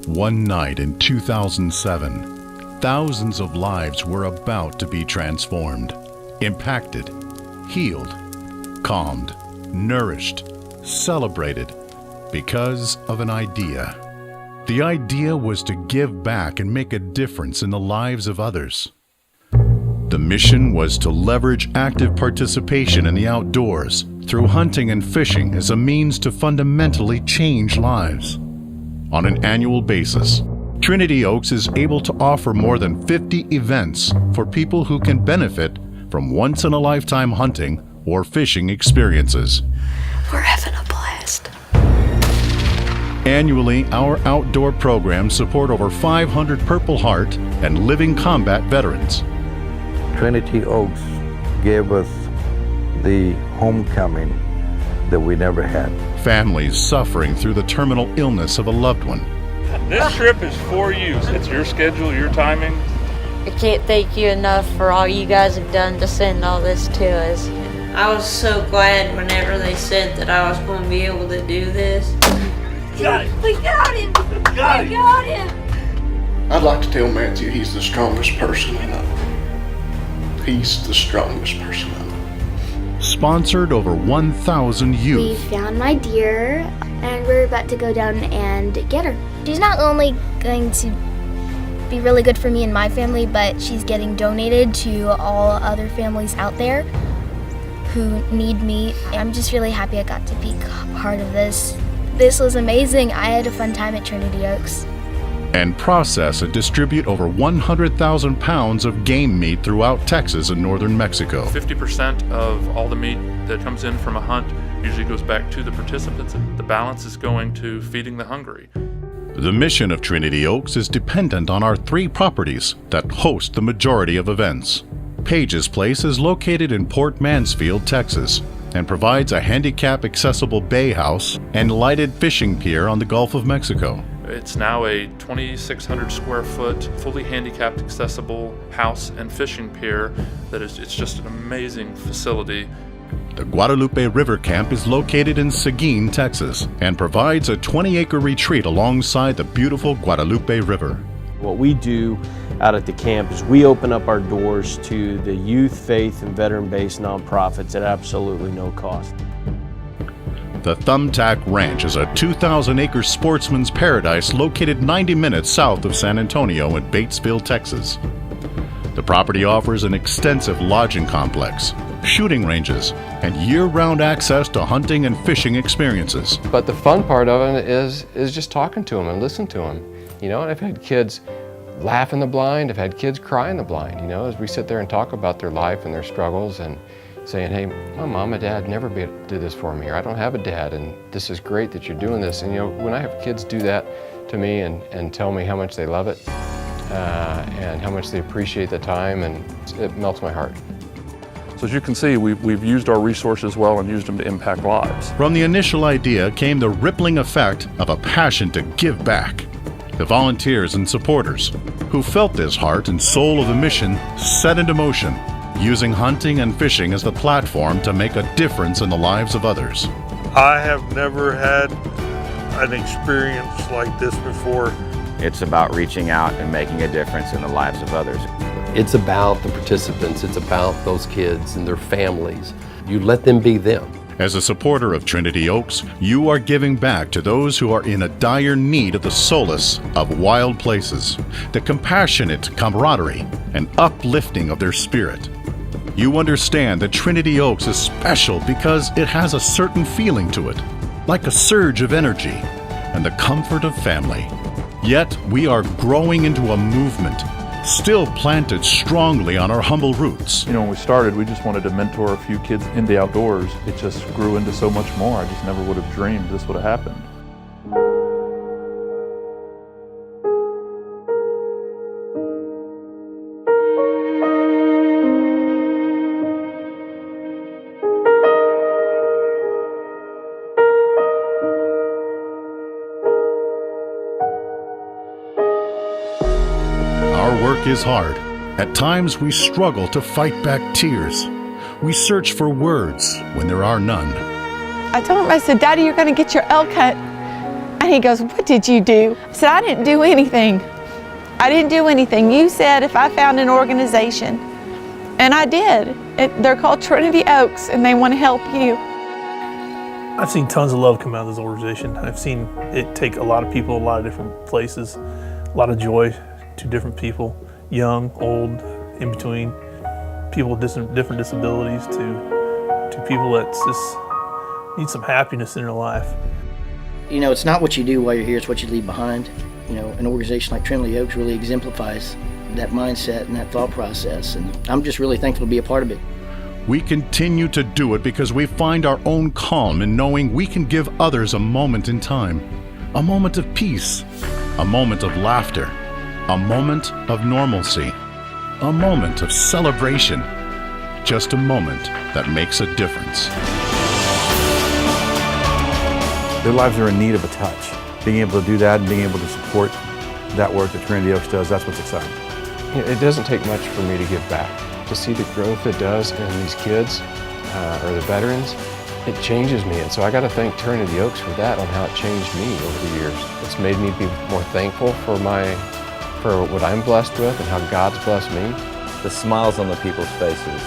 One night in 2007, thousands of lives were about to be transformed, impacted, healed, calmed, nourished, celebrated because of an idea. The idea was to give back and make a difference in the lives of others. The mission was to leverage active participation in the outdoors through hunting and fishing as a means to fundamentally change lives. On an annual basis, Trinity Oaks is able to offer more than 50 events for people who can benefit from once-in-a-lifetime hunting or fishing experiences. We're having a blast. Annually, our outdoor programs support over 500 Purple Heart and Living Combat veterans. Trinity Oaks gave us the homecoming that we never had. Families suffering through the terminal illness of a loved one. This trip is for you. It's your schedule, your timing. I can't thank you enough for all you guys have done to send all this to us. I was so glad whenever they said that I was going to be able to do this. Got it. We got him! We got him! I'd like to tell Matthew he's the strongest person I know. He's the strongest person I know. Sponsored over 1,000 youth. We found my deer and we're about to go down and get her. She's not only going to be really good for me and my family, but she's getting donated to all other families out there who need me. I'm just really happy I got to be part of this. This was amazing. I had a fun time at Trinity Oaks. And process and distribute over 100,000 pounds of game meat throughout Texas and northern Mexico. 50% of all the meat that comes in from a hunt usually goes back to the participants. The balance is going to feeding the hungry. The mission of Trinity Oaks is dependent on our 3 properties that host the majority of events. Page's Place is located in Port Mansfield, Texas, and provides a handicap-accessible bay house and lighted fishing pier on the Gulf of Mexico. It's now a 2,600 square foot, fully handicapped accessible house and fishing pier it's just an amazing facility. The Guadalupe River Camp is located in Seguin, Texas, and provides a 20-acre retreat alongside the beautiful Guadalupe River. What we do out at the camp is we open up our doors to the youth, faith, and veteran-based nonprofits at absolutely no cost. The Thumbtack Ranch is a 2,000-acre sportsman's paradise located 90 minutes south of San Antonio in Batesville, Texas. The property offers an extensive lodging complex, shooting ranges, and year-round access to hunting and fishing experiences. But the fun part of it is just talking to them and listening to them. You know, and I've had kids laugh in the blind, I've had kids cry in the blind, you know, as we sit there and talk about their life and their struggles and saying, hey, my mom and dad never did this for me, or I don't have a dad, and this is great that you're doing this. And you know, when I have kids do that to me and tell me how much they love it and how much they appreciate the time, and it melts my heart. So as you can see, we've used our resources well and used them to impact lives. From the initial idea came the rippling effect of a passion to give back. The volunteers and supporters who felt this heart and soul of the mission set into motion, using hunting and fishing as the platform to make a difference in the lives of others. I have never had an experience like this before. It's about reaching out and making a difference in the lives of others. It's about the participants, it's about those kids and their families. You let them be them. As a supporter of Trinity Oaks, you are giving back to those who are in a dire need of the solace of wild places, the compassionate camaraderie and uplifting of their spirit. You understand that Trinity Oaks is special because it has a certain feeling to it, like a surge of energy and the comfort of family. Yet we are growing into a movement, still planted strongly on our humble roots. You know, when we started, we just wanted to mentor a few kids in the outdoors. It just grew into so much more. I just never would have dreamed this would have happened. Our work is hard. At times we struggle to fight back tears. We search for words when there are none. I told him, I said, Daddy, you're going to get your L cut. And he goes, "What did you do?" I said, "I didn't do anything. I didn't do anything. You said if I found an organization." And I did. They're called Trinity Oaks, and they want to help you. I've seen tons of love come out of this organization. I've seen it take a lot of people, a lot of different places, a lot of joy to different people, young, old, in between, people with different disabilities to people that just need some happiness in their life. You know, it's not what you do while you're here, it's what you leave behind. You know, an organization like Trinity Oaks really exemplifies that mindset and that thought process, and I'm just really thankful to be a part of it. We continue to do it because we find our own calm in knowing we can give others a moment in time, a moment of peace, a moment of laughter, a moment of normalcy, a moment of celebration, just a moment that makes a difference. Their lives are in need of a touch. Being able to do that and being able to support that work that Trinity Oaks does, that's what's exciting. It doesn't take much for me to give back. To see the growth it does in these kids, or the veterans, it changes me. And so I got to thank Trinity Oaks for that, on how it changed me over the years. It's made me be more thankful for what I'm blessed with and how God's blessed me. The smiles on the people's faces,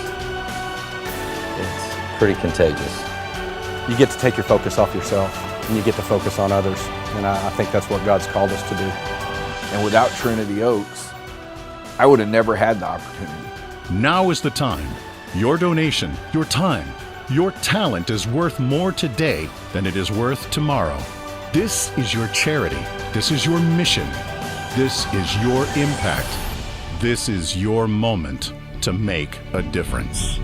it's pretty contagious. You get to take your focus off yourself and you get to focus on others. And I think that's what God's called us to do. And without Trinity Oaks, I would have never had the opportunity. Now is the time. Your donation, your time, your talent is worth more today than it is worth tomorrow. This is your charity. This is your mission. This is your impact. This is your moment to make a difference.